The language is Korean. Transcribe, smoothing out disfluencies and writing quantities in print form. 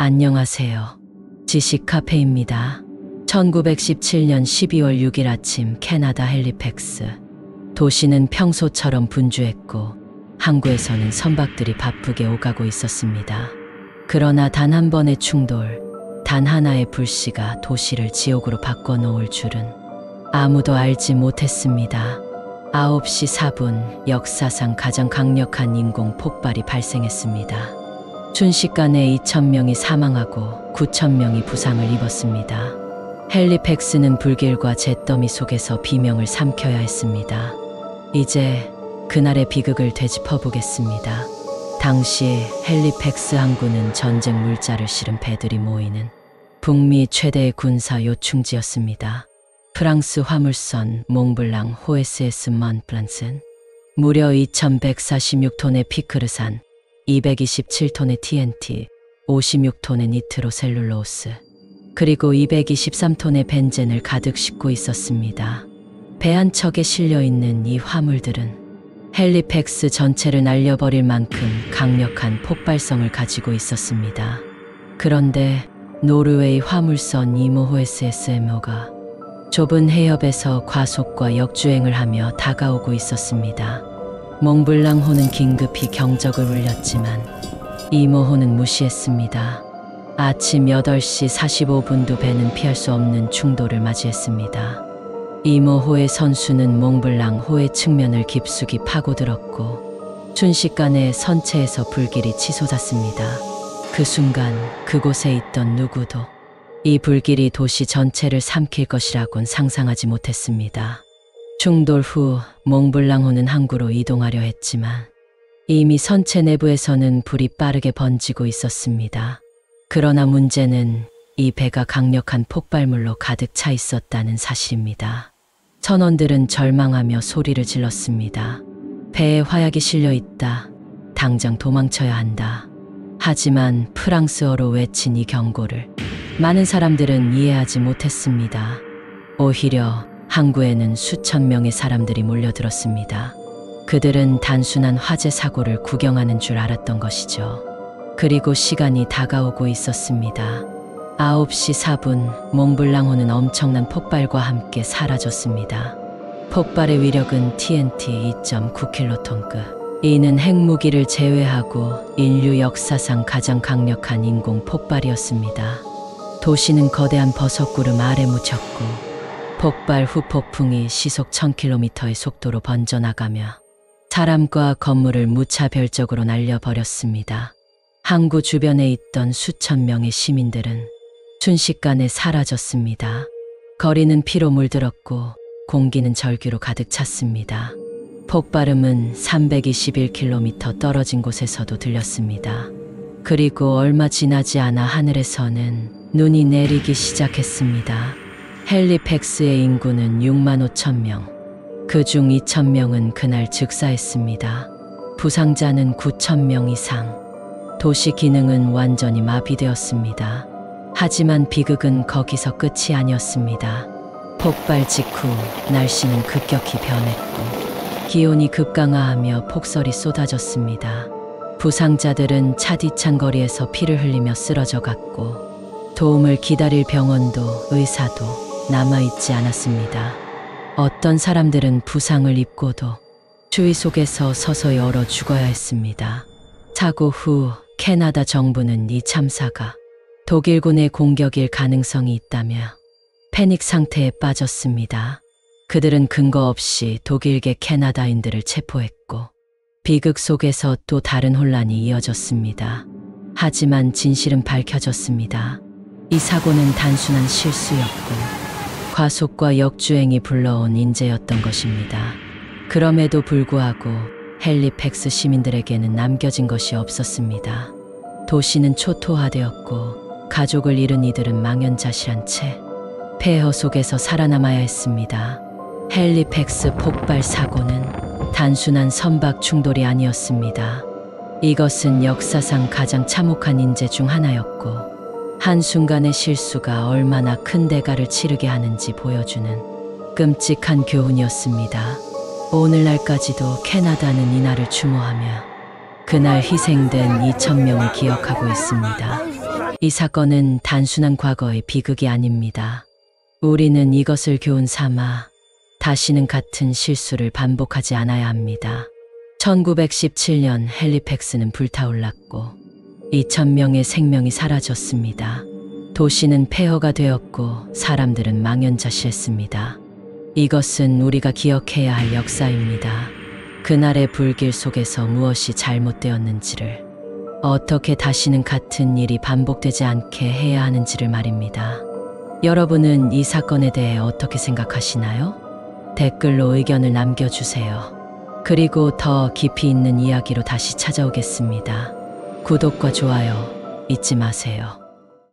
안녕하세요. 지식 카페입니다. 1917년 12월 6일 아침 캐나다 헬리팩스. 도시는 평소처럼 분주했고 항구에서는 선박들이 바쁘게 오가고 있었습니다. 그러나 단 한 번의 충돌, 단 하나의 불씨가 도시를 지옥으로 바꿔놓을 줄은 아무도 알지 못했습니다. 9시 4분 역사상 가장 강력한 인공 폭발이 발생했습니다. 순식간에 2,000명이 사망하고 9,000명이 부상을 입었습니다. 헬리팩스는 불길과 잿더미 속에서 비명을 삼켜야 했습니다. 이제 그날의 비극을 되짚어 보겠습니다. 당시 헬리팩스 항구는 전쟁 물자를 실은 배들이 모이는 북미 최대의 군사 요충지였습니다. 프랑스 화물선 몽블랑 호에스에스 몬플란스는 무려 2,146톤의 피크르산, 227톤의 TNT, 56톤의 니트로셀룰로스, 그리고 223톤의 벤젠을 가득 싣고 있었습니다. 배 한 척에 실려있는 이 화물들은 헬리팩스 전체를 날려버릴 만큼 강력한 폭발성을 가지고 있었습니다. 그런데 노르웨이 화물선 이모호에스SMO가 좁은 해협에서 과속과 역주행을 하며 다가오고 있었습니다. 몽블랑호는 긴급히 경적을 울렸지만 이모호는 무시했습니다. 아침 8시 45분도 배는 피할 수 없는 충돌을 맞이했습니다. 이모호의 선수는 몽블랑호의 측면을 깊숙이 파고들었고 순식간에 선체에서 불길이 치솟았습니다. 그 순간 그곳에 있던 누구도 이 불길이 도시 전체를 삼킬 것이라곤 상상하지 못했습니다. 충돌 후 몽블랑호는 항구로 이동하려 했지만 이미 선체 내부에서는 불이 빠르게 번지고 있었습니다. 그러나 문제는 이 배가 강력한 폭발물로 가득 차 있었다는 사실입니다. 선원들은 절망하며 소리를 질렀습니다. 배에 화약이 실려 있다. 당장 도망쳐야 한다. 하지만 프랑스어로 외친 이 경고를 많은 사람들은 이해하지 못했습니다. 오히려 항구에는 수천 명의 사람들이 몰려들었습니다. 그들은 단순한 화재 사고를 구경하는 줄 알았던 것이죠. 그리고 시간이 다가오고 있었습니다. 9시 4분 몽블랑호는 엄청난 폭발과 함께 사라졌습니다. 폭발의 위력은 TNT 2.9킬로톤급. 이는 핵무기를 제외하고 인류 역사상 가장 강력한 인공 폭발이었습니다. 도시는 거대한 버섯구름 아래 묻혔고 폭발 후 폭풍이 시속 1000km의 속도로 번져나가며 사람과 건물을 무차별적으로 날려버렸습니다. 항구 주변에 있던 수천 명의 시민들은 순식간에 사라졌습니다. 거리는 피로 물들었고 공기는 절규로 가득 찼습니다. 폭발음은 321km 떨어진 곳에서도 들렸습니다. 그리고 얼마 지나지 않아 하늘에서는 눈이 내리기 시작했습니다. 헬리팩스의 인구는 6만 5천 명, 그중 2천 명은 그날 즉사했습니다. 부상자는 9천 명 이상. 도시 기능은 완전히 마비되었습니다. 하지만 비극은 거기서 끝이 아니었습니다. 폭발 직후 날씨는 급격히 변했고 기온이 급강하하며 폭설이 쏟아졌습니다. 부상자들은 차디찬 거리에서 피를 흘리며 쓰러져 갔고 도움을 기다릴 병원도 의사도 남아있지 않았습니다. 어떤 사람들은 부상을 입고도 추위 속에서 서서히 얼어 죽어야 했습니다. 사고 후 캐나다 정부는 이 참사가 독일군의 공격일 가능성이 있다며 패닉 상태에 빠졌습니다. 그들은 근거 없이 독일계 캐나다인들을 체포했고 비극 속에서 또 다른 혼란이 이어졌습니다. 하지만 진실은 밝혀졌습니다. 이 사고는 단순한 실수였고 과속과 역주행이 불러온 인재였던 것입니다. 그럼에도 불구하고 헬리팩스 시민들에게는 남겨진 것이 없었습니다. 도시는 초토화되었고 가족을 잃은 이들은 망연자실한 채 폐허 속에서 살아남아야 했습니다. 헬리팩스 폭발 사고는 단순한 선박 충돌이 아니었습니다. 이것은 역사상 가장 참혹한 인재 중 하나였고 한순간의 실수가 얼마나 큰 대가를 치르게 하는지 보여주는 끔찍한 교훈이었습니다. 오늘날까지도 캐나다는 이날을 추모하며 그날 희생된 2,000명을 기억하고 있습니다. 이 사건은 단순한 과거의 비극이 아닙니다. 우리는 이것을 교훈 삼아 다시는 같은 실수를 반복하지 않아야 합니다. 1917년 헬리팩스는 불타올랐고 2,000명의 생명이 사라졌습니다. 도시는 폐허가 되었고 사람들은 망연자실했습니다. 이것은 우리가 기억해야 할 역사입니다. 그날의 불길 속에서 무엇이 잘못되었는지를, 어떻게 다시는 같은 일이 반복되지 않게 해야 하는지를 말입니다. 여러분은 이 사건에 대해 어떻게 생각하시나요? 댓글로 의견을 남겨주세요. 그리고 더 깊이 있는 이야기로 다시 찾아오겠습니다. 구독과 좋아요 잊지 마세요.